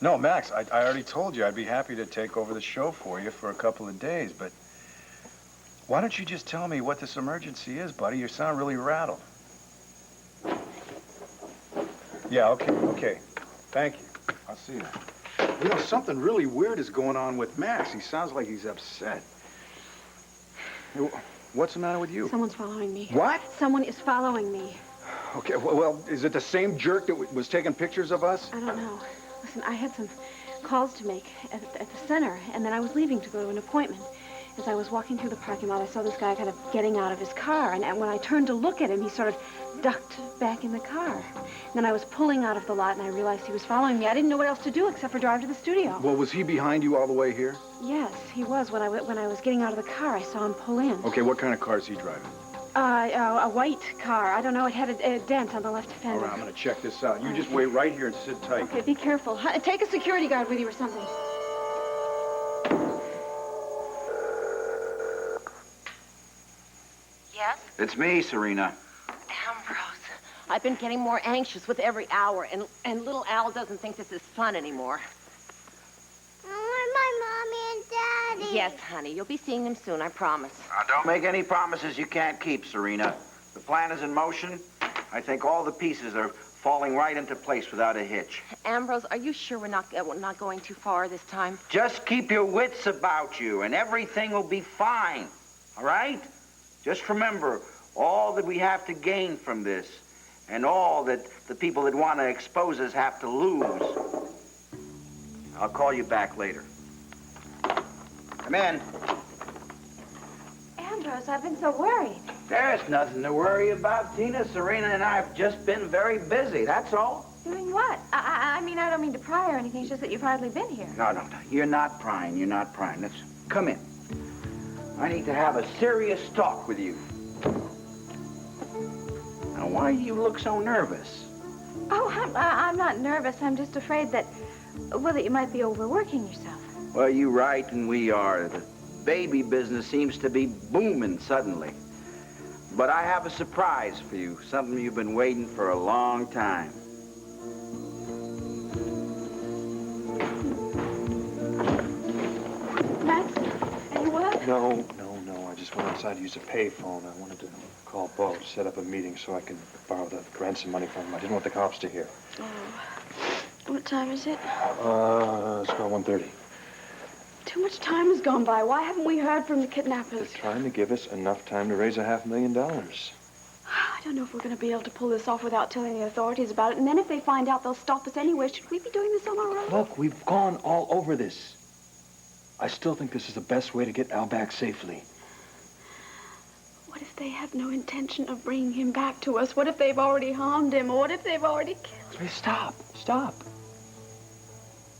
No, Max, I already told you I'd be happy to take over the show for you for a couple of days, but why don't you just tell me what this emergency is, buddy? You sound really rattled. Yeah, okay. Thank you. I'll see you. You know, something really weird is going on with Max. He sounds like he's upset. What's the matter with you? Someone's following me. What? Someone is following me. Okay, well, is it the same jerk that was taking pictures of us? I don't know. Listen, I had some calls to make at the center, and then I was leaving to go to an appointment. As I was walking through the parking lot, I saw this guy kind of getting out of his car, and when I turned to look at him, he sort of ducked back in the car. And then I was pulling out of the lot, and I realized he was following me. I didn't know what else to do except for drive to the studio. Well, was he behind you all the way here? Yes, he was. When I was getting out of the car, I saw him pull in. Okay, what kind of car is he driving? A white car. I don't know. It had a dent on the left fender. All right, I'm going to check this out. You just wait right here and sit tight. Okay, be careful. Take a security guard with you or something. Yes? It's me, Serena. Ambrose. I've been getting more anxious with every hour, and little Al doesn't think this is fun anymore. I want my Mommy and Daddy. Yes, honey. You'll be seeing them soon, I promise. Now, don't make any promises you can't keep, Serena. The plan is in motion. I think all the pieces are falling right into place without a hitch. Ambrose, are you sure we're not going too far this time? Just keep your wits about you, and everything will be fine. All right? Just remember all that we have to gain from this, and all that the people that want to expose us have to lose. I'll call you back later. Come in. Ambrose, I've been so worried. There's nothing to worry about, Tina. Serena and I have just been very busy, that's all. Doing what? I mean, I don't mean to pry or anything. It's just that you've hardly been here. No. You're not prying. You're not prying. Let's come in. I need to have a serious talk with you. Now, why do you look so nervous? Oh, I'm not nervous. I'm just afraid that, well, that you might be overworking yourself. Well, you're right, and we are. The baby business seems to be booming suddenly. But I have a surprise for you, something you've been waiting for a long time. Max, any word? No. I just went outside to use a payphone. I wanted to call Bo to set up a meeting so I can borrow the ransom money from him. I didn't want the cops to hear. Oh. What time is it? It's about 1:30. Too much time has gone by. Why haven't we heard from the kidnappers? They're trying to give us enough time to raise $500,000. I don't know if we're going to be able to pull this off without telling the authorities about it. And then if they find out, they'll stop us anywhere. Should we be doing this on our own? Look, we've gone all over this. I still think this is the best way to get Al back safely. What if they have no intention of bringing him back to us? What if they've already harmed him? Or what if they've already killed him? Hey, stop.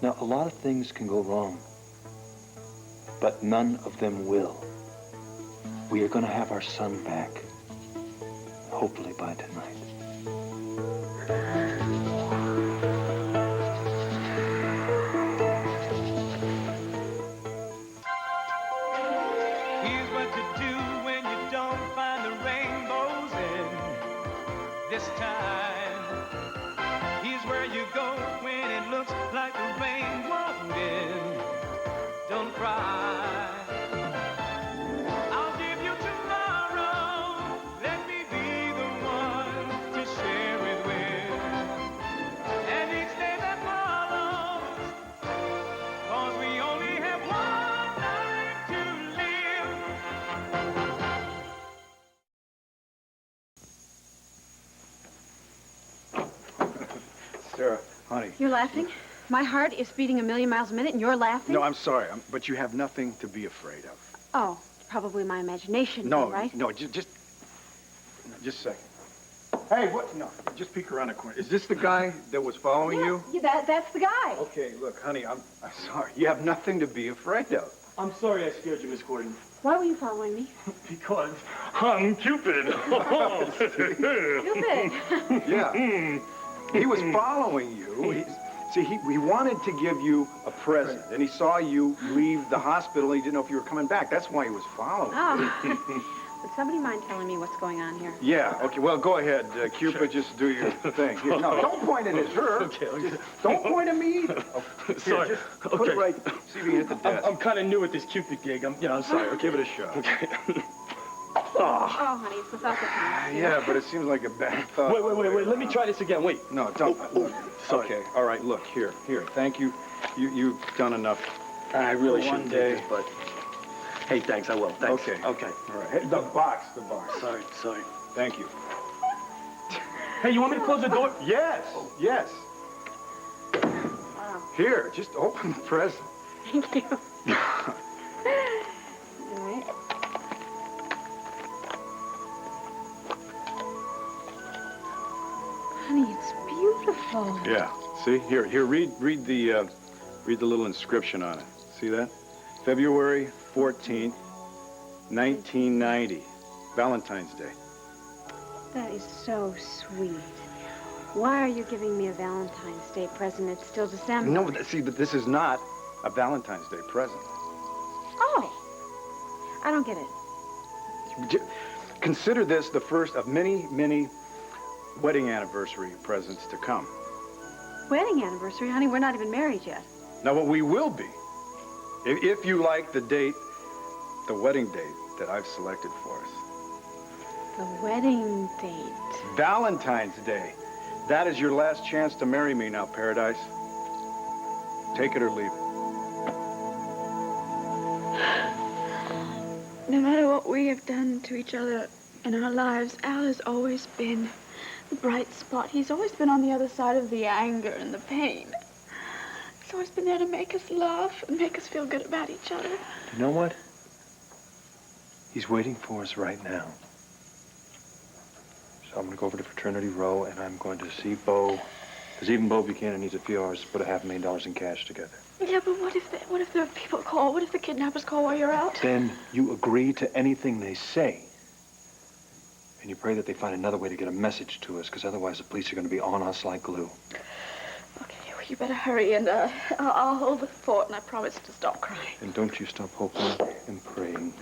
Now, a lot of things can go wrong, but none of them will. We are going to have our son back, hopefully by tonight. Here's what to do when you don't find the rainbows in this time. Here's where you go when it looks like the rain won't end. Don't cry. I'll give you tomorrow. Let me be the one to share it with. And each day that follows, 'cause we only have one life to live. Sarah, honey. You're laughing? My heart is beating 1,000,000 miles a minute, and you're laughing? No, I'm sorry, but you have nothing to be afraid of. Oh, probably my imagination, No, right? no, just a second. Hey, what? No, just peek around the corner. Is this the guy that was following you? Yeah, that's the guy. Okay, look, honey, I'm sorry. You have nothing to be afraid of. I'm sorry I scared you, Miss Gordon. Why were you following me? Because I'm Cupid. Cupid. Yeah. He was following you. He wanted to give you a present, and he saw you leave the hospital, and he didn't know if you were coming back. That's why he was following you. Oh. Would somebody mind telling me what's going on here? Yeah, okay, well, go ahead, Cupid, just do your thing. Here, no, don't point it at her. Okay. Just don't point at me either. Here, Sorry. just put it right, see if you can hit the desk. I'm kind of new at this Cupid gig. I'm sorry. Give it a shot. Okay. Oh, honey, it's without the time. Yeah, but it seems like a bad thought. Wait. Let me try this again. Wait. No, don't. Look. Sorry. Okay, all right, look, here. Thank you. You've done enough. I really For one shouldn't day. do this, but... Hey, thanks, I will. Thanks. Okay. Okay. All right, hey, the box. Sorry. Thank you. Hey, you want me to close the door? Yes. Wow. Here, just open the present. Thank you. All right. Honey, it's beautiful. Yeah. See, here, read the little inscription on it. See that? February 14th, 1990, Valentine's Day. That is so sweet. Why are you giving me a Valentine's Day present? It's still December. No, see, but this is not a Valentine's Day present. Oh, I don't get it. Consider this the first of many, many wedding anniversary presents to come. Wedding anniversary? Honey, we're not even married yet. Now, what we will be, if you like the wedding date that I've selected for us. The wedding date. Valentine's Day. That is your last chance to marry me now, Paradise. Take it or leave it. No matter what we have done to each other in our lives, Al has always been the bright spot. He's always been on the other side of the anger and the pain. He's always been there to make us laugh and make us feel good about each other. You know what? He's waiting for us right now. So I'm going to go over to Fraternity Row, and I'm going to see Bo. Because even Bo Buchanan needs a few hours to put $500,000 in cash together. Yeah, but what if the people call? What if the kidnappers call while you're out? Then you agree to anything they say. And you pray that they find another way to get a message to us, because otherwise the police are going to be on us like glue. Okay, well, you better hurry, and I'll hold the fort, and I promise to stop crying. And don't you stop hoping and praying.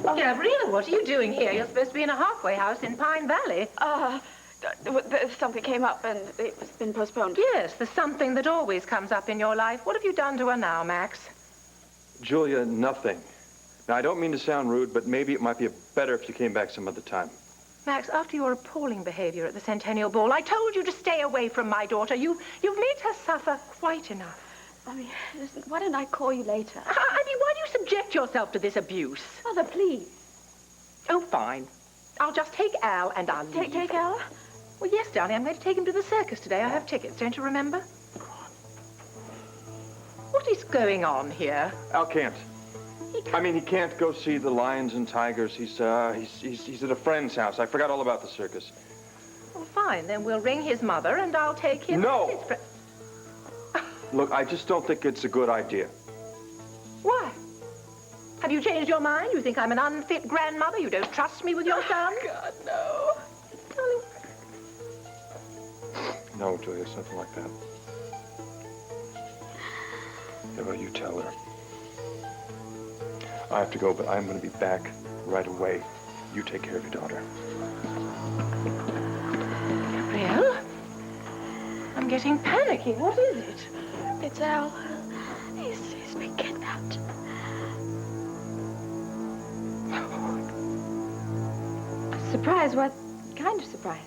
Gabriela, what are you doing here? You're supposed to be in a halfway house in Pine Valley. Something came up, and it's been postponed. Yes, there's something that always comes up in your life. What have you done to her now, Max? Julia, nothing. Now, I don't mean to sound rude, but maybe it might be better if you came back some other time. Max, after your appalling behavior at the Centennial Ball, I told you to stay away from my daughter. You've made her suffer quite enough. I mean, listen, why don't I call you later? I mean, why do you subject yourself to this abuse? Mother, please. Oh, fine. I'll just take Al and I'll leave. Take Al? Well, yes, darling, I'm going to take him to the circus today. I have tickets, don't you remember? What is going on here? Al can't. He can't go see the lions and tigers. He's at a friend's house. I forgot all about the circus. Well, fine. Then we'll ring his mother and I'll take him. No. His friend. Look, I just don't think it's a good idea. Why? Have you changed your mind? You think I'm an unfit grandmother? You don't trust me with your son? God, no. Darling. No, Julia, it's nothing like that. Yeah, well, you tell her. I have to go, but I'm going to be back right away. You take care of your daughter. Gabrielle? I'm getting panicky. What is it? It's Al. He's been kidnapped. Surprise? What kind of surprise?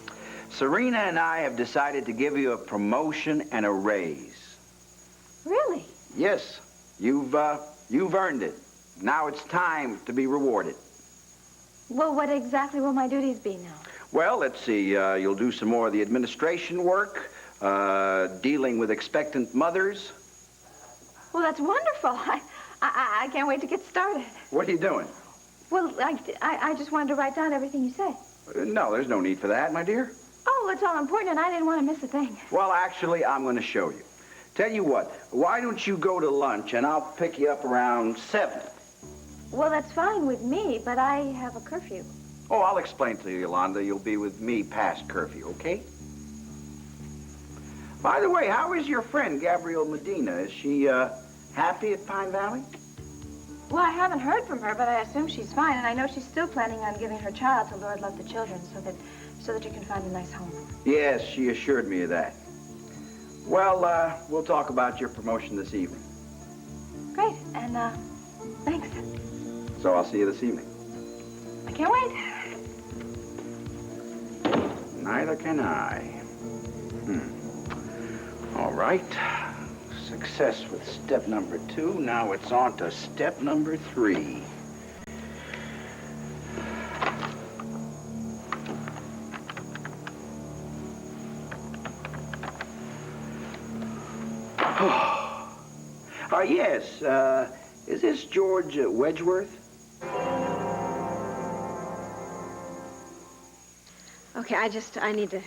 Serena and I have decided to give you a promotion and a raise. Really? Yes, you've earned it. Now it's time to be rewarded. Well, what exactly will my duties be now? Well, let's see. You'll do some more of the administration work, dealing with expectant mothers. Well, that's wonderful. I can't wait to get started. What are you doing? Well, I just wanted to write down everything you say. No, there's no need for that, my dear. Oh, it's all important, and I didn't want to miss a thing. Well, actually, I'm going to show you. Tell you what, why don't you go to lunch, and I'll pick you up around 7. Well, that's fine with me, but I have a curfew. Oh, I'll explain to you, Yolanda. You'll be with me past curfew, okay? By the way, how is your friend, Gabrielle Medina? Is she, happy at Pine Valley? Well, I haven't heard from her, but I assume she's fine, and I know she's still planning on giving her child to Lord Love the Children so that you can find a nice home. Yes, she assured me of that. Well, we'll talk about your promotion this evening. Great, and thanks. So I'll see you this evening. I can't wait. Neither can I. All right. Success with step number 2. Now it's on to step number 3. Yes. Is this George Wedgeworth? Okay, I need to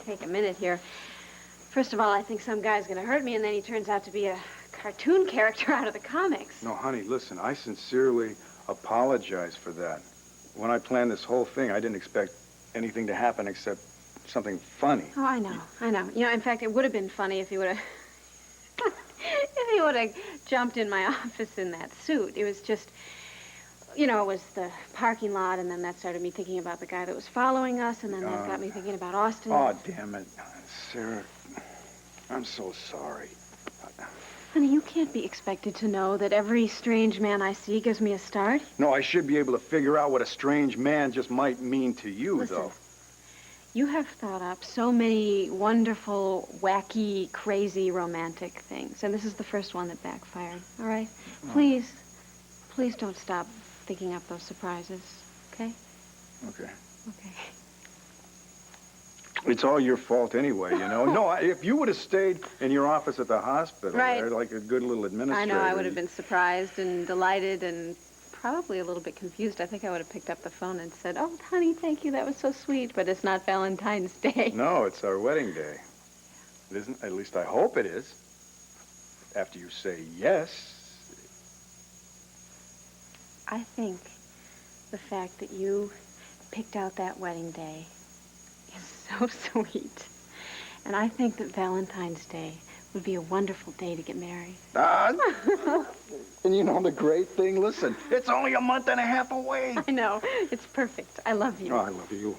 take a minute here. First of all, I think some guy's gonna hurt me, and then he turns out to be a cartoon character out of the comics. No, honey, listen, I sincerely apologize for that. When I planned this whole thing, I didn't expect anything to happen except something funny. Oh, I know. You know, in fact, it would have been funny if he would have... if he would have jumped in my office in that suit. It was just... You know, it was the parking lot, and then that started me thinking about the guy that was following us, and then that got me thinking about Austin. Oh, damn it. Sarah, I'm so sorry. Honey, you can't be expected to know that every strange man I see gives me a start. No, I should be able to figure out what a strange man just might mean to you, Listen, though. You have thought up so many wonderful, wacky, crazy, romantic things, and this is the first one that backfired, all right? Please don't stop thinking up those surprises, okay? Okay. Okay. It's all your fault anyway, you know. No, if you would have stayed in your office at the hospital, Right. there, like a good little administrator. I know, I would have been surprised and delighted and probably a little bit confused. I think I would have picked up the phone and said, "Oh, honey, thank you, that was so sweet, but it's not Valentine's Day." No, it's our wedding day. It isn't, at least I hope it is. After you say yes. I think the fact that you picked out that wedding day is so sweet. And I think that Valentine's Day would be a wonderful day to get married. And you know the great thing? Listen, it's only a month and a half away. I know. It's perfect. I love you. Oh, I love you.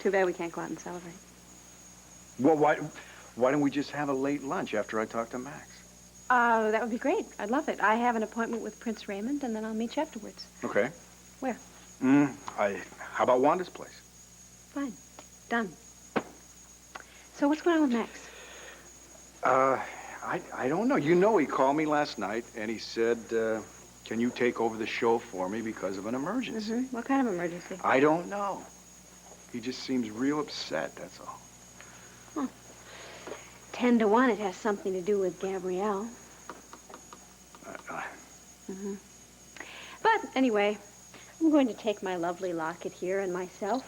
Too bad we can't go out and celebrate. Well, why don't we just have a late lunch after I talk to Max? That would be great. I'd love it. I have an appointment with Prince Raymond, and then I'll meet you afterwards. Okay. Where? How about Wanda's place? Fine. Done. So what's going on with Max? I don't know. You know, he called me last night, and he said, can you take over the show for me because of an emergency? Mm-hmm. What kind of emergency? I don't know. He just seems real upset, that's all. 10 to 1, it has something to do with Gabrielle. Mm-hmm. But anyway, I'm going to take my lovely locket here and myself,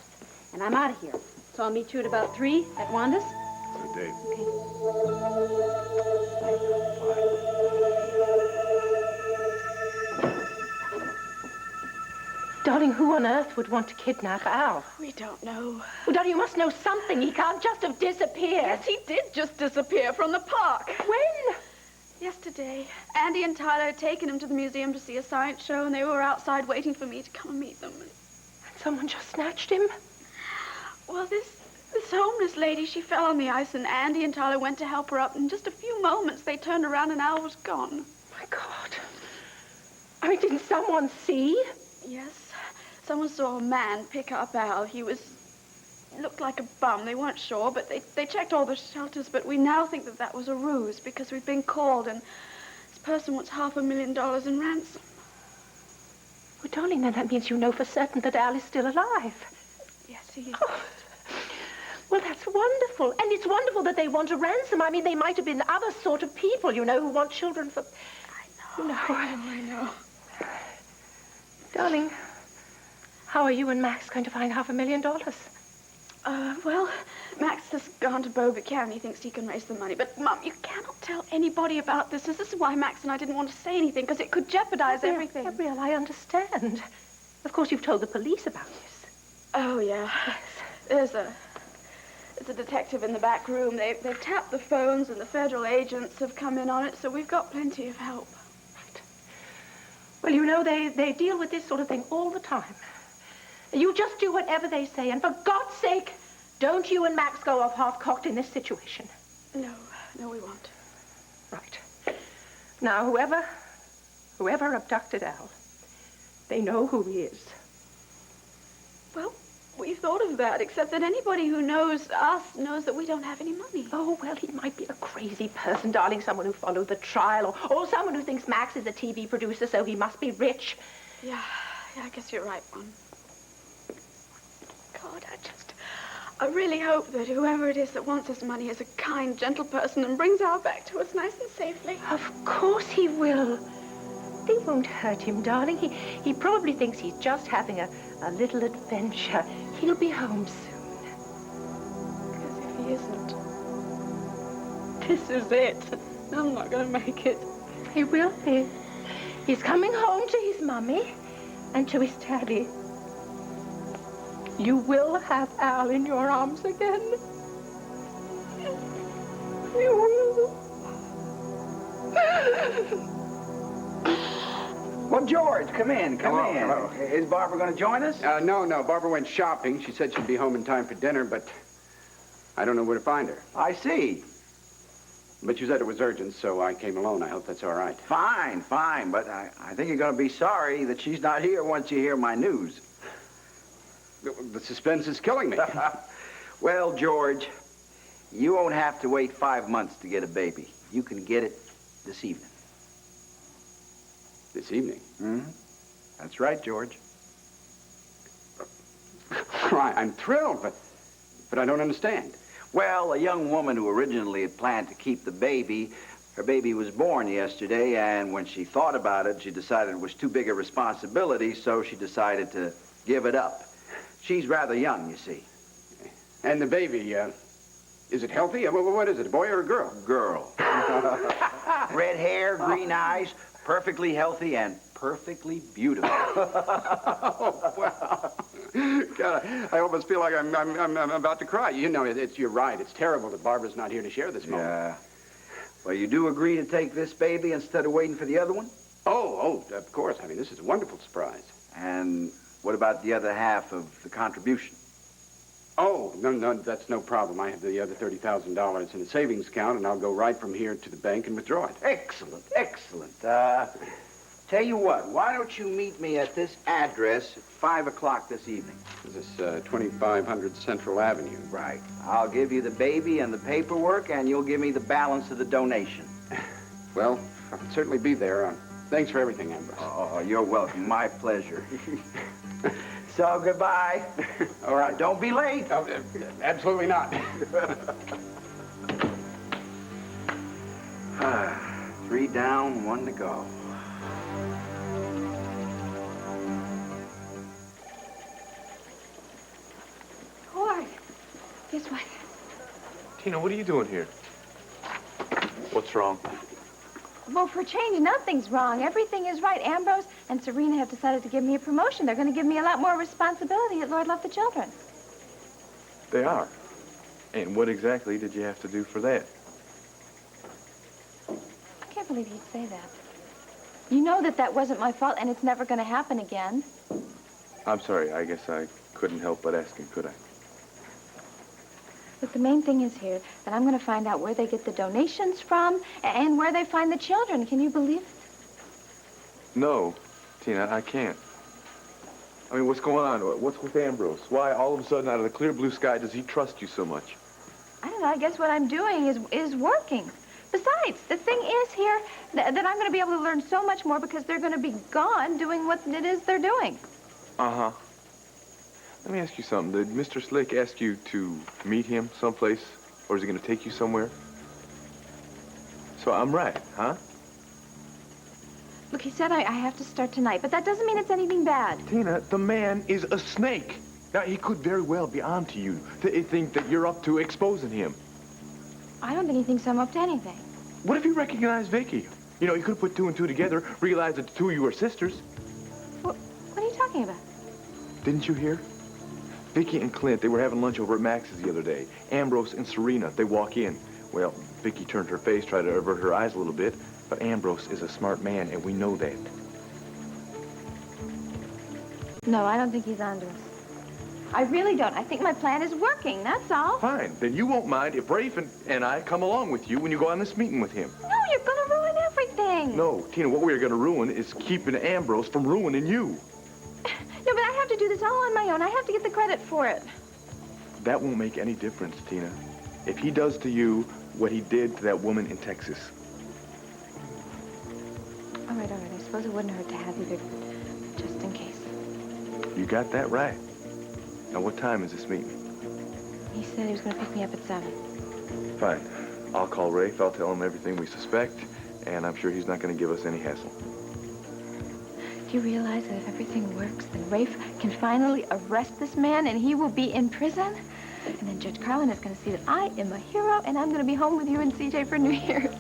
and I'm out of here. So I'll meet you at about 3 at Wanda's. Good day. Darling, who on earth would want to kidnap Al? We don't know. Well, darling, you must know something. He can't just have disappeared. Yes, he did just disappear from the park. When? Yesterday. Andy and Tyler had taken him to the museum to see a science show, and they were outside waiting for me to come and meet them. And someone just snatched him? Well, this homeless lady, she fell on the ice, and Andy and Tyler went to help her up. In just a few moments, they turned around, and Al was gone. My God. I mean, didn't someone see? Yes. Someone saw a man pick up Al. He looked like a bum. They weren't sure, but they checked all the shelters, but we now think that was a ruse because we've been called, and this person wants $500,000 in ransom. Well, darling, then that means you know for certain that Al is still alive. Yes, he is. Oh. Well, that's wonderful. And it's wonderful that they want a ransom. I mean, they might have been other sort of people, you know, who want children for... I know. Darling, how are you and Max going to find $500,000? Well, Max has gone to Beaubecane. He thinks he can raise the money. But, Mum, you cannot tell anybody about this. This is why Max and I didn't want to say anything, because it could jeopardize everything. Gabrielle, I understand. Of course, you've told the police about this. Oh, yeah. Yes. There's a detective in the back room. They've tapped the phones, and the federal agents have come in on it, so we've got plenty of help. Right. Well, you know, they deal with this sort of thing all the time. You just do whatever they say, and for God's sake, don't you and Max go off half-cocked in this situation. No, we won't. Right. Now, whoever abducted Al, they know who he is. Well, we've thought of that, except that anybody who knows us knows that we don't have any money. Oh, well, he might be a crazy person, darling, someone who followed the trial, or someone who thinks Max is a TV producer, so he must be rich. Yeah, I guess you're right, Mom. God, I really hope that whoever it is that wants this money is a kind, gentle person and brings Al back to us nice and safely. Of course he will. They won't hurt him, darling. He probably thinks he's just having a little adventure. He'll be home soon. Because if he isn't, this is it. I'm not going to make it. He will be. He's coming home to his mummy and to his daddy. You will have Al in your arms again. You will. Well, George, come in. Hello. Is Barbara going to join us? No. Barbara went shopping. She said she'd be home in time for dinner, but I don't know where to find her. I see. But you said it was urgent, so I came alone. I hope that's all right. Fine. But I think you're going to be sorry that she's not here once you hear my news. The suspense is killing me. Well, George, you won't have to wait 5 months to get a baby. You can get it this evening. This evening? Mm-hmm. That's right, George. Right, I'm thrilled, but I don't understand. Well, a young woman who originally had planned to keep the baby, her baby was born yesterday, and when she thought about it, she decided it was too big a responsibility, so she decided to give it up. She's rather young, you see. And the baby, is it healthy? What is it, a boy or a girl? Girl. Red hair, green eyes, perfectly healthy and perfectly beautiful. Oh, wow. God, I almost feel like I'm about to cry. You know, you're right. It's terrible that Barbara's not here to share this moment. Yeah. Well, you do agree to take this baby instead of waiting for the other one? Oh, of course. I mean, this is a wonderful surprise. And what about the other half of the contribution? Oh, no, that's no problem. I have the other $30,000 in a savings account, and I'll go right from here to the bank and withdraw it. Excellent. Tell you what, why don't you meet me at this address at 5 o'clock this evening? Is this 2500 Central Avenue? Right. I'll give you the baby and the paperwork, and you'll give me the balance of the donation. Well, I'll certainly be there. Thanks for everything, Ambrose. Oh, you're welcome. My pleasure. So, goodbye. All right. Don't be late. Oh, absolutely not. 3 down, 1 to go. Howard, guess what? Tina, what are you doing here? What's wrong? Well, for a change, nothing's wrong. Everything is right. Ambrose and Serena have decided to give me a promotion. They're going to give me a lot more responsibility at Lord Love the Children. They are. And what exactly did you have to do for that? I can't believe you'd say that. You know that wasn't my fault, and it's never going to happen again. I'm sorry. I guess I couldn't help but asking, could I? But the main thing is here that I'm going to find out where they get the donations from and where they find the children. Can you believe it? No, Tina, I can't. I mean, what's going on? What's with Ambrose? Why, all of a sudden, out of the clear blue sky, does he trust you so much? I don't know. I guess what I'm doing is working. Besides, the thing is here that I'm going to be able to learn so much more because they're going to be gone doing what it is they're doing. Uh-huh. Let me ask you something. Did Mr. Slick ask you to meet him someplace, or is he going to take you somewhere? So I'm right, huh? Look, he said I have to start tonight, but that doesn't mean it's anything bad. Tina, the man is a snake. Now, he could very well be on to you, to think that you're up to exposing him. I don't think he thinks I'm up to anything. What if you recognize Vicky? You know, you could put 2 and 2 together, realize that the 2 of you are sisters. What are you talking about? Didn't you hear? Vicky and Clint, they were having lunch over at Max's the other day. Ambrose and Serena, they walk in. Well, Vicky turned her face, tried to avert her eyes a little bit, but Ambrose is a smart man, and we know that. No, I don't think he's onto us. I really don't. I think my plan is working, that's all. Fine. Then you won't mind if Rafe and I come along with you when you go on this meeting with him. No, you're going to ruin everything. No, Tina, what we're going to ruin is keeping Ambrose from ruining you. No, but I have to do this all on my own. I have to get the credit for it. That won't make any difference, Tina. If he does to you what he did to that woman in Texas. All right. I suppose it wouldn't hurt to have you there, just in case. You got that right. Now, what time is this meeting? He said he was going to pick me up at 7. Fine. I'll call Rafe. I'll tell him everything we suspect, and I'm sure he's not going to give us any hassle. Do you realize that if everything works, then Rafe can finally arrest this man, and he will be in prison? And then Judge Carlin is going to see that I am a hero, and I'm going to be home with you and CJ for New Year's.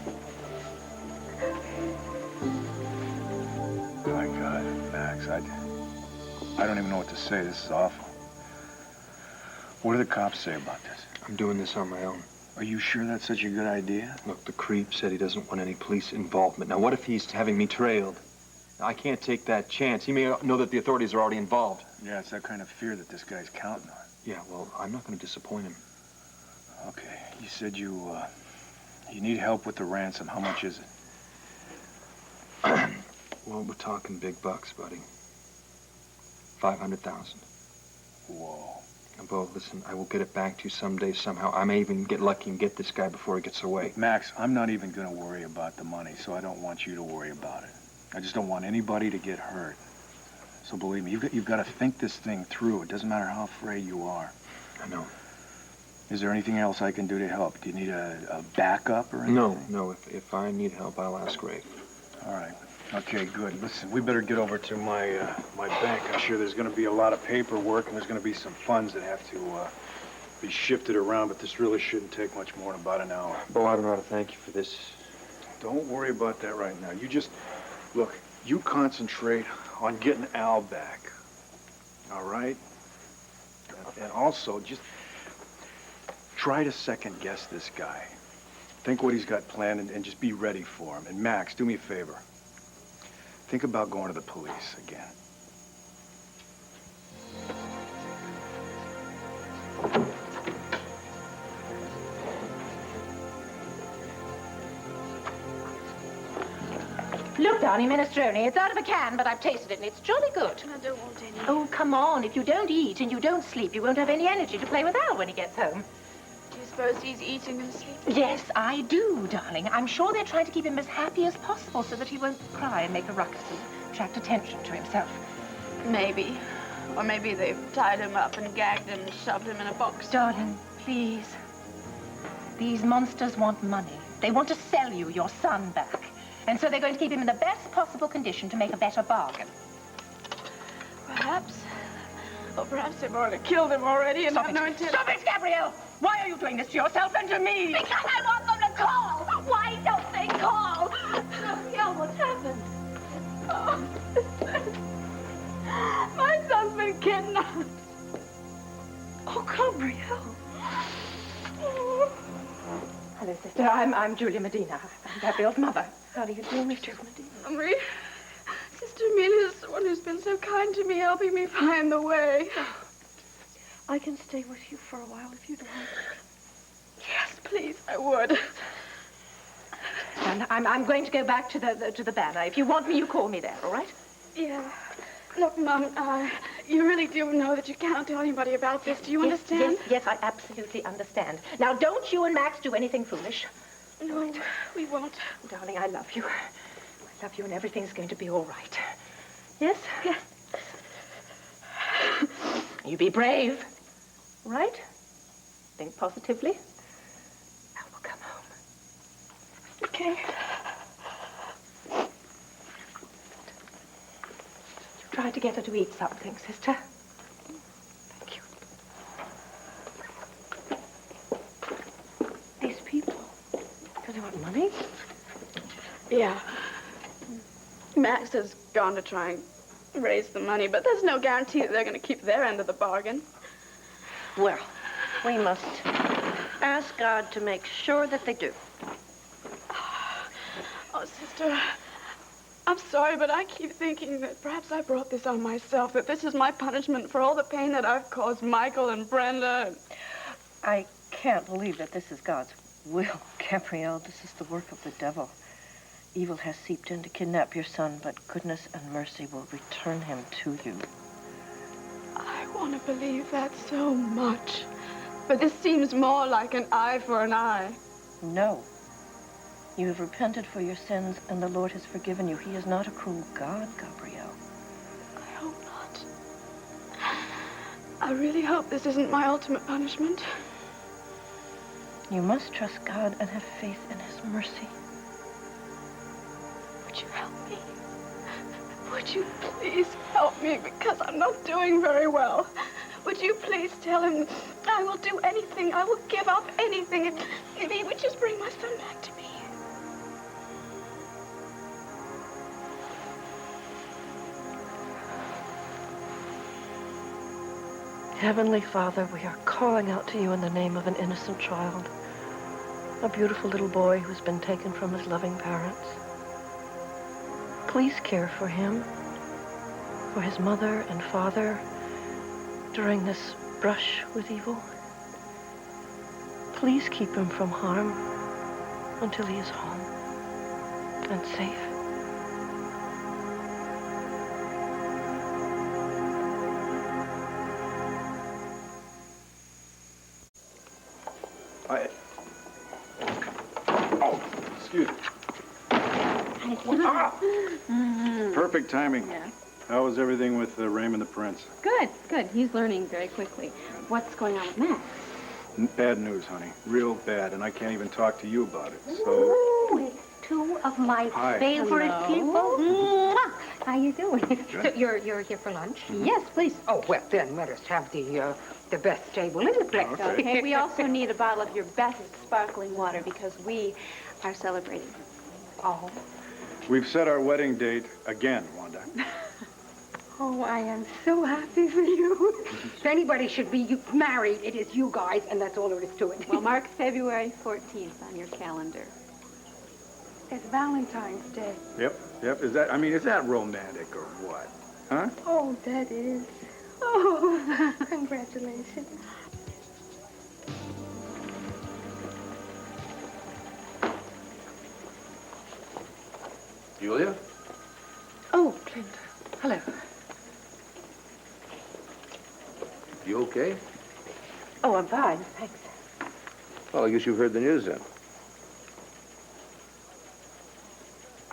My God, Max, I don't even know what to say. This is awful. What do the cops say about this? I'm doing this on my own. Are you sure that's such a good idea? Look, the creep said he doesn't want any police involvement. Now, what if he's having me trailed? I can't take that chance. He may know that the authorities are already involved. Yeah, it's that kind of fear that this guy's counting on. Yeah, well, I'm not going to disappoint him. Okay, you said you need help with the ransom. How much is it? Well, we're talking big bucks, buddy. 500,000. Whoa. And, Bo, listen, I will get it back to you someday, somehow. I may even get lucky and get this guy before he gets away. Max, I'm not even going to worry about the money, so I don't want you to worry about it. I just don't want anybody to get hurt. So believe me, you've got to think this thing through. It doesn't matter how afraid you are. I know. Is there anything else I can do to help? Do you need a backup or anything? No. If I need help, I'll ask Rafe. All right. Okay, good. Listen, we better get over to my bank. I'm sure there's going to be a lot of paperwork, and there's going to be some funds that have to be shifted around, but this really shouldn't take much more than about an hour. Bo, I don't know how to thank you for this. Don't worry about that right now. You just, look, you concentrate on getting Al back, all right? And also, just try to second-guess this guy. Think what he's got planned and just be ready for him. And Max, do me a favor. Think about going to the police again. Look, darling, minestrone. It's out of a can, but I've tasted it, and it's jolly good. I don't want any. Oh, come on. If you don't eat and you don't sleep, you won't have any energy to play with Al when he gets home. Do you suppose he's eating and sleeping? Yes, I do, darling. I'm sure they're trying to keep him as happy as possible so that he won't cry and make a ruckus and attract attention to himself. Maybe. Or maybe they've tied him up and gagged him and shoved him in a box. Darling, please. These monsters want money. They want to sell you your son back. And so they're going to keep him in the best possible condition to make a better bargain. Perhaps. Or perhaps they've already killed him already and have no intent. Stop it, Gabrielle! Why are you doing this to yourself and to me? Because I want them to call! Why don't they call? Gabrielle, what's happened? Oh, my son's been kidnapped. Oh, Gabrielle. Oh. Hello, sister. I'm Julia Medina. I'm Gabrielle's mother. How do you do, Miss Julia Medina? Sister Amelia's the one who's been so kind to me, helping me find the way. I can stay with you for a while if you'd like. Yes, please, I would. And I'm going to go back to the banner. If you want me, you call me there, all right? Yeah. Look, Mum, you really do know that you can't tell anybody about this. Do you understand? Yes, I absolutely understand. Now, don't you and Max do anything foolish. No, we won't. Darling, I love you. I love you, and everything's going to be all right. Yes? Yes. You be brave, right? Think positively. I will come home. Okay. Try to get her to eat something, sister. Thank you. These people, do they want money? Yeah. Max has gone to try and raise the money, but there's no guarantee that they're going to keep their end of the bargain. Well, we must ask God to make sure that they do. Oh, sister, I'm sorry, but I keep thinking that perhaps I brought this on myself, that this is my punishment for all the pain that I've caused Michael and Brenda. I can't believe that this is God's will, Gabrielle. This is the work of the devil. Evil has seeped in to kidnap your son, but goodness and mercy will return him to you. I want to believe that so much, but this seems more like an eye for an eye. No. You have repented for your sins, and the Lord has forgiven you. He is not a cruel God, Gabrielle. I hope not. I really hope this isn't my ultimate punishment. You must trust God and have faith in his mercy. Would you help me? Would you please help me, because I'm not doing very well. Would you please tell him I will do anything, I will give up anything if he would just bring my son back to me. Heavenly Father, we are calling out to you in the name of an innocent child, a beautiful little boy who's been taken from his loving parents. Please care for him, for his mother and father during this brush with evil. Please keep him from harm until he is home and safe. Oh, excuse me. Perfect timing. Yeah. How was everything with Raymond the Prince? Good, good. He's learning very quickly. What's going on with Max? Bad news, honey. Real bad, and I can't even talk to you about it. So, Ooh, it's two of my Hi. favorite Hello. people. Mwah. How you doing? Good. So you're here for lunch? Yes, please. Oh, well, then let us have the best table in the place. Okay. Okay, we also need a bottle of your best sparkling water because we are celebrating. Oh. we've set our wedding date again, Wanda. Oh, I am so happy for you. If anybody should be married, it is you guys, and that's all there is to it. Well, mark February 14th on your calendar. It's Valentine's Day. Yep. Is that romantic or what? Huh? Oh, that is. Oh, congratulations. Julia? Oh, Clint. Hello. You okay? Oh, I'm fine, thanks. Well, I guess you've heard the news then.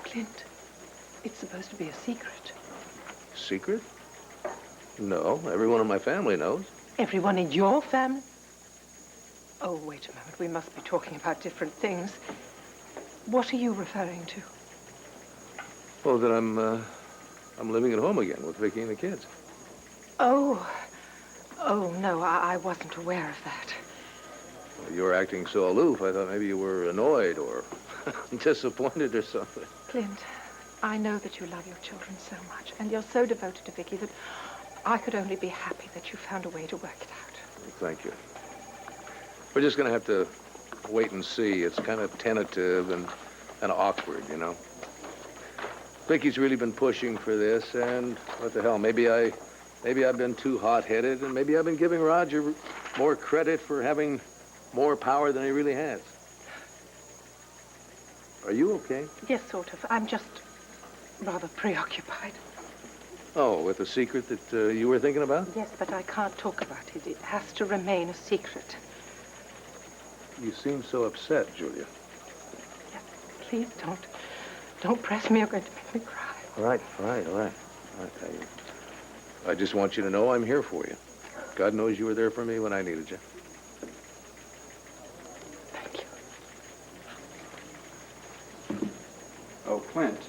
Clint, it's supposed to be a secret. Secret? No, everyone in my family knows. Everyone in your family? Oh, wait a moment. We must be talking about different things. What are you referring to? Well, that I'm living at home again with Vicky and the kids. Oh. Oh, no, I wasn't aware of that. Well, you were acting so aloof, I thought maybe you were annoyed or disappointed or something. Clint, I know that you love your children so much, and you're so devoted to Vicky that I could only be happy that you found a way to work it out. Thank you. We're just going to have to wait and see. It's kind of tentative and awkward, you know. Vicky's really been pushing for this, and what the hell, maybe I've been too hot-headed, and maybe I've been giving Roger more credit for having more power than he really has. Are you okay? Yes, sort of. I'm just rather preoccupied. Oh, with the secret that you were thinking about? Yes, but I can't talk about it. It has to remain a secret. You seem so upset, Julia. Yes, please don't press me. You're going to make me cry. All right. I just want you to know I'm here for you. God knows you were there for me when I needed you. Thank you. Oh, Clint.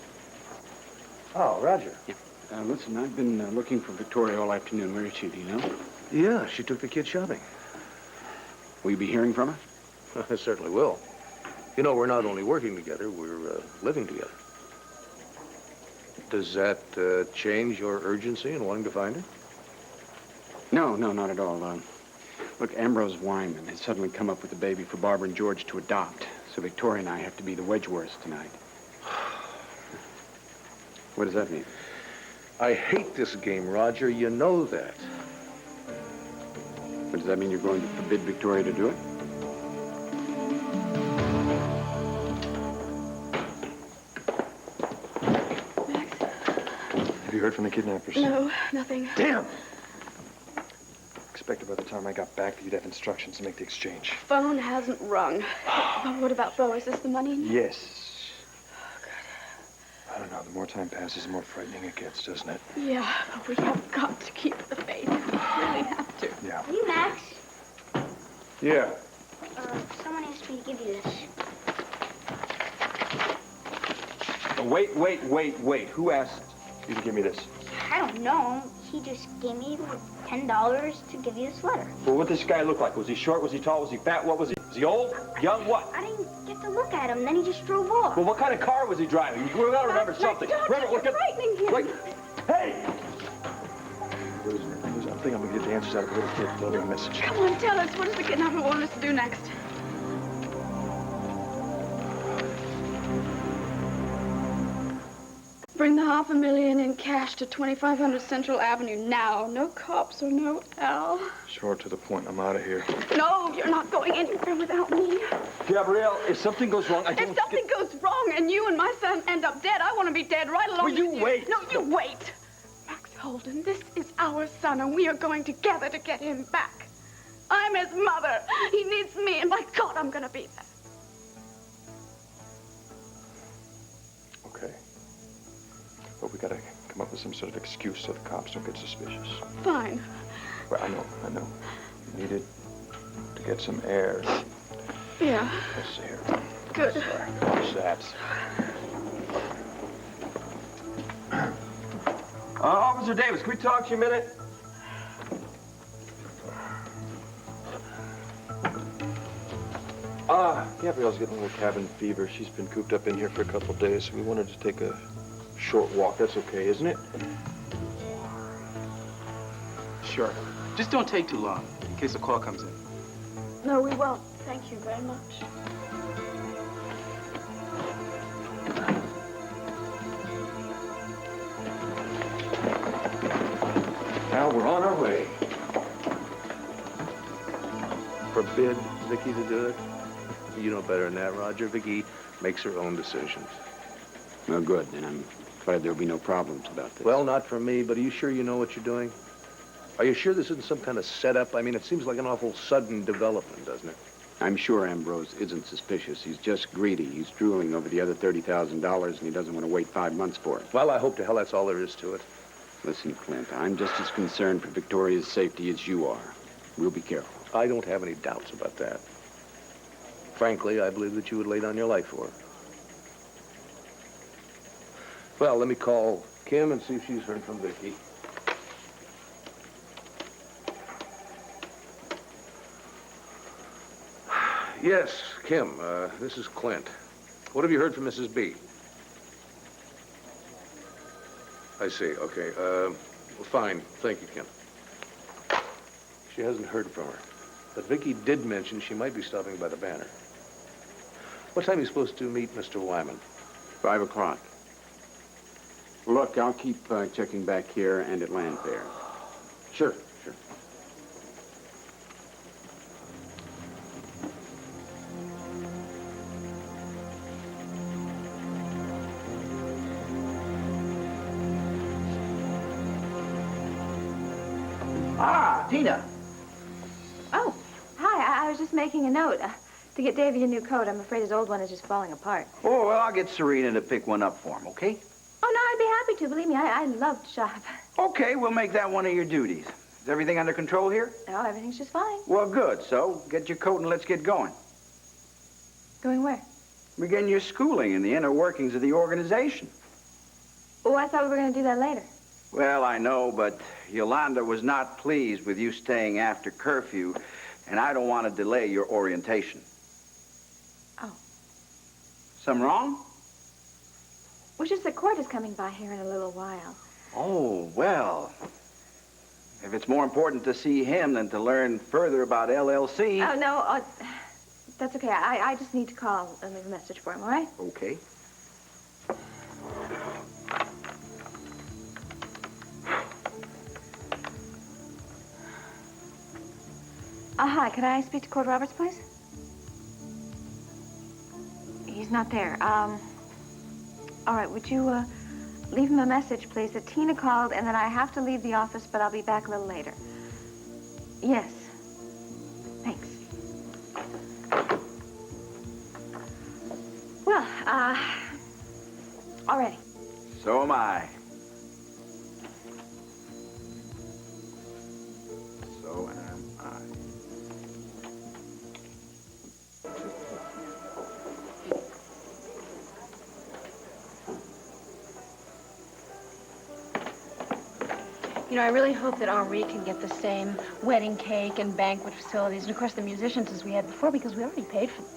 Oh, Roger. Listen, I've been looking for Victoria all afternoon. Where is she, do you know? Yeah, she took the kids shopping. Will you be hearing from her? I certainly will. You know, we're not only working together, we're living together. Does that change your urgency in wanting to find her? No, not at all. Look, Ambrose Wyman has suddenly come up with a baby for Barbara and George to adopt. So Victoria and I have to be the Wedgeworths tonight. What does that mean? I hate this game, Roger. You know that. But does that mean you're going to forbid Victoria to do it? Have you heard from the kidnappers? No, nothing. Damn! Expected by the time I got back that you'd have instructions to make the exchange. Phone hasn't rung. But what about Bo? Is this the money? Yes. I don't know. The more time passes, the more frightening it gets, doesn't it? Yeah, but we have got to keep the faith. We really have to. Yeah. Hey, Max. Yeah. Someone asked me to give you this. Wait. Who asked you to give me this? I don't know. He just gave me $10 to give you this letter. Well, what did this guy look like? Was he short? Was he tall? Was he fat? What was he? Was he old? Young? What? I didn't get to look at him. Then he just drove off. Well, what kind of car was he driving? You gotta remember something. Remember, look at... Frightening him. Wait. Hey! I think I'm gonna get the answers out of the little kid. Tell me a message. Come on, tell us. What does the kidnapper want us to do next? Bring the $500,000 in cash to 2500 Central Avenue now. No cops or no Al. Short to the point. I'm out of here. No, you're not going anywhere without me. Gabrielle, if something goes wrong, I don't... If something goes wrong and you and my son end up dead, I want to be dead right along Will you with wait? No, you wait. Max Holden, this is our son, and we are going together to get him back. I'm his mother. He needs me, and by God, I'm going to be there. Okay. But we gotta come up with some sort of excuse so the cops don't get suspicious. Fine. Well, I know. You needed to get some air. Yeah. Let's see here. Good. What's that? Officer Davis, can we talk to you a minute? Gabrielle's getting a little cabin fever. She's been cooped up in here for a couple of days. We wanted to take a short walk. That's okay, isn't it? Sure. Just don't take too long, in case a call comes in. No, we won't. Thank you very much. Now we're on our way. Forbid Vicky to do it? You know better than that, Roger. Vicky makes her own decisions. Well, good. Then I'm glad there'll be no problems about this. Well, not for me, but are you sure you know what you're doing? Are you sure this isn't some kind of setup? I mean, it seems like an awful sudden development, doesn't it? I'm sure Ambrose isn't suspicious. He's just greedy. He's drooling over the other $30,000, and he doesn't want to wait 5 months for it. Well, I hope to hell that's all there is to it. Listen, Clint, I'm just as concerned for Victoria's safety as you are. We'll be careful. I don't have any doubts about that. Frankly, I believe that you would lay down your life for her. Well, let me call Kim and see if she's heard from Vicky. Yes, Kim, this is Clint. What have you heard from Mrs. B? I see, okay. Well, fine. Thank you, Kim. She hasn't heard from her. But Vicky did mention she might be stopping by the Banner. What time are you supposed to meet Mr. Wyman? 5 o'clock. Look, I'll keep checking back here and at Landfair. Sure, sure. Ah, Tina. Oh, hi. I was just making a note to get Davy a new coat. I'm afraid his old one is just falling apart. Oh, well, I'll get Serena to pick one up for him, okay? Oh, no, I'd be happy to. Believe me, I love to shop. Okay, we'll make that one of your duties. Is everything under control here? Oh, everything's just fine. Well, good. So, get your coat and let's get going. Going where? Begin your schooling in the inner workings of the organization. Oh, I thought we were going to do that later. Well, I know, but Yolanda was not pleased with you staying after curfew, and I don't want to delay your orientation. Oh. Something wrong? Well, just the court is coming by here in a little while. Oh, well. If it's more important to see him than to learn further about LLC... Oh, no, that's okay. I just need to call and leave a message for him, all right? Okay. Hi, could I speak to Cord Roberts, please? He's not there. All right, would you, leave him a message, please, that Tina called and that I have to leave the office, but I'll be back a little later. Yes. Thanks. Well, all ready. So am I. So am I. You know, I really hope that Henri can get the same wedding cake and banquet facilities, and of course the musicians as we had before, because we already paid for them.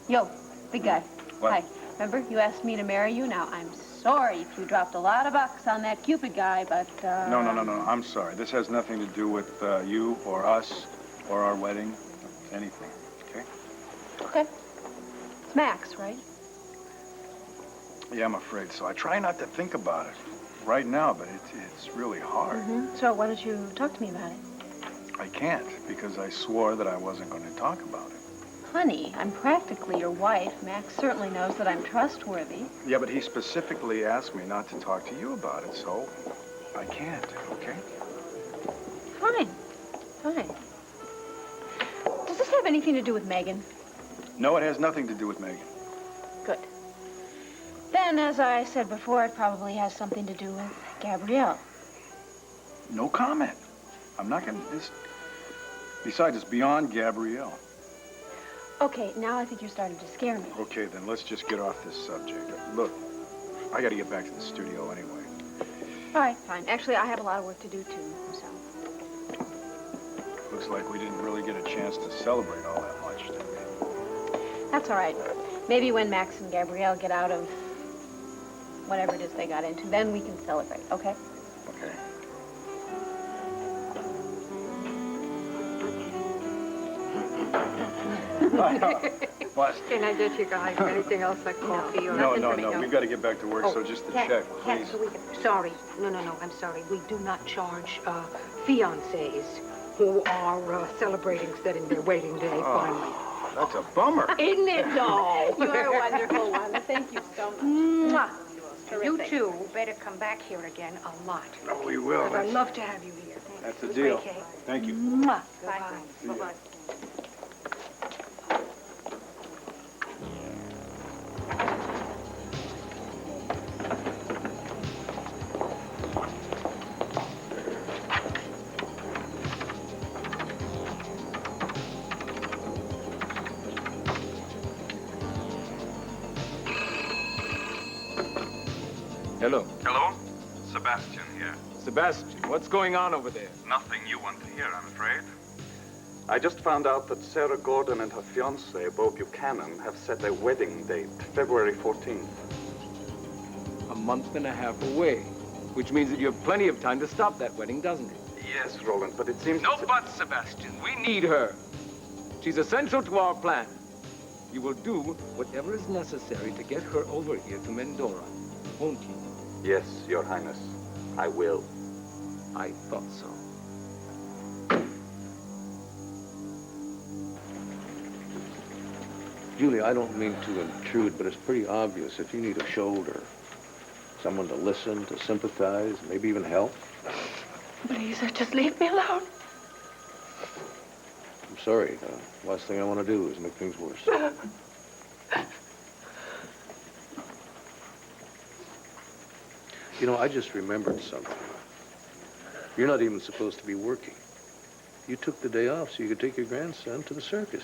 Yo, big guy. What? Hi. Remember, you asked me to marry you? Now, I'm sorry if you dropped a lot of bucks on that Cupid guy, but, No. I'm sorry. This has nothing to do with you or us or our wedding, anything, okay? Okay. It's Max, right? Yeah, I'm afraid so. I try not to think about it right now, but it's really hard. Mm-hmm. So why don't you talk to me about it? I can't, because I swore that I wasn't going to talk about it. Honey, I'm practically your wife. Max certainly knows that I'm trustworthy. Yeah, but he specifically asked me not to talk to you about it, so I can't, okay? Fine. Fine. Does this have anything to do with Megan? No, it has nothing to do with Megan. Good. Then, as I said before, it probably has something to do with Gabrielle. No comment. I'm not going to... Besides, it's beyond Gabrielle. Okay, now I think you're starting to scare me. Okay, then let's just get off this subject. Look, I got to get back to the studio anyway. All right, fine. Actually, I have a lot of work to do, too, so... Looks like we didn't really get a chance to celebrate all that much, did we? That's all right. Maybe when Max and Gabrielle get out of whatever it is they got into, then we can celebrate, okay? Okay. What? Can I get you guys anything else like coffee or No, anything? no. We've got to get back to work, so just to check, please. Sorry. No. I'm sorry. We do not charge fiancés who are celebrating setting their wedding day finally. That's a bummer. Isn't it, though? You're a wonderful one. Thank you so much. Mwah. You two better come back here again a lot. No, we will. Because I'd love to have you here. That's the deal. Okay. Thank you. Mwah. Bye. Bye-bye. Hello. Hello? Sebastian here. Sebastian, what's going on over there? Nothing you want to hear, I'm afraid. I just found out that Sarah Gordon and her fiancé, Bo Buchanan, have set their wedding date, February 14th. A month and a half away, which means that you have plenty of time to stop that wedding, doesn't it? Yes, Roland, but it seems... No buts, Sebastian. We need her. She's essential to our plan. You will do whatever is necessary to get her over here to Mendora, won't you? Yes, Your Highness. I will. I thought so. Julie, I don't mean to intrude, but it's pretty obvious if you need a shoulder, someone to listen, to sympathize, maybe even help. Please, just leave me alone. I'm sorry. The last thing I want to do is make things worse. You know, I just remembered something. You're not even supposed to be working. You took the day off so you could take your grandson to the circus.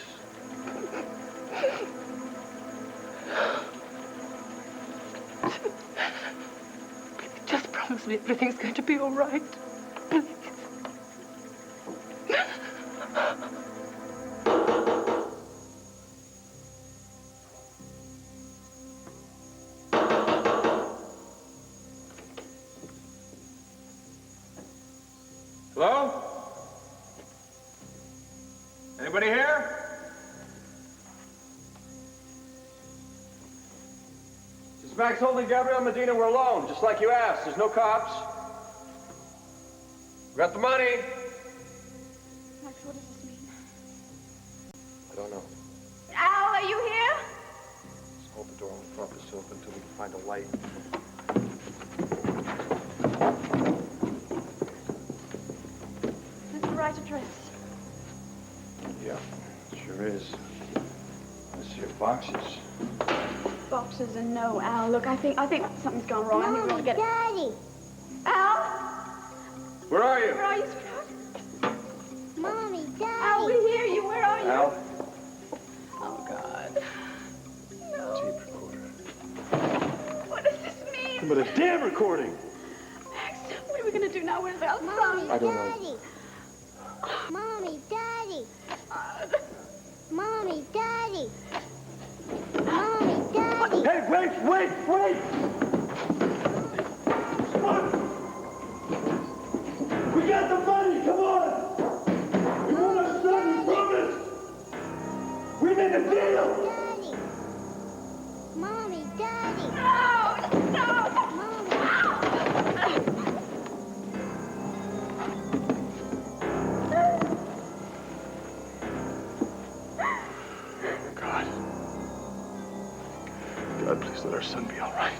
Just promise me everything's going to be all right. Please. Max Holt and Gabrielle Medina were alone, just like you asked. There's no cops. Got the money. Max, what does this mean? I don't know. Al, are you here? Let's hold the door on the front is open until we can find a light. Is this the right address? Yeah, sure is. Let's see your boxes. Boxes and no, Al. Look, I think something's gone wrong. I think we ought to get Daddy. Al? Where are you? Where are you, sweetheart? Mommy, Daddy. Al, we hear you. Where are you? Al? Oh, God. No. Tape recorder. What does this mean? But a damn recording! Max, what are we going to do now? Where's Al's Mommy, I don't Daddy. know. Mommy, Daddy. Mommy, Daddy. Mommy, Daddy. Hey, wait! Come on! We got the money, come on! We want our son, we promised! We made a deal! Daddy. Mommy, Daddy. No! God, please let our son be all right.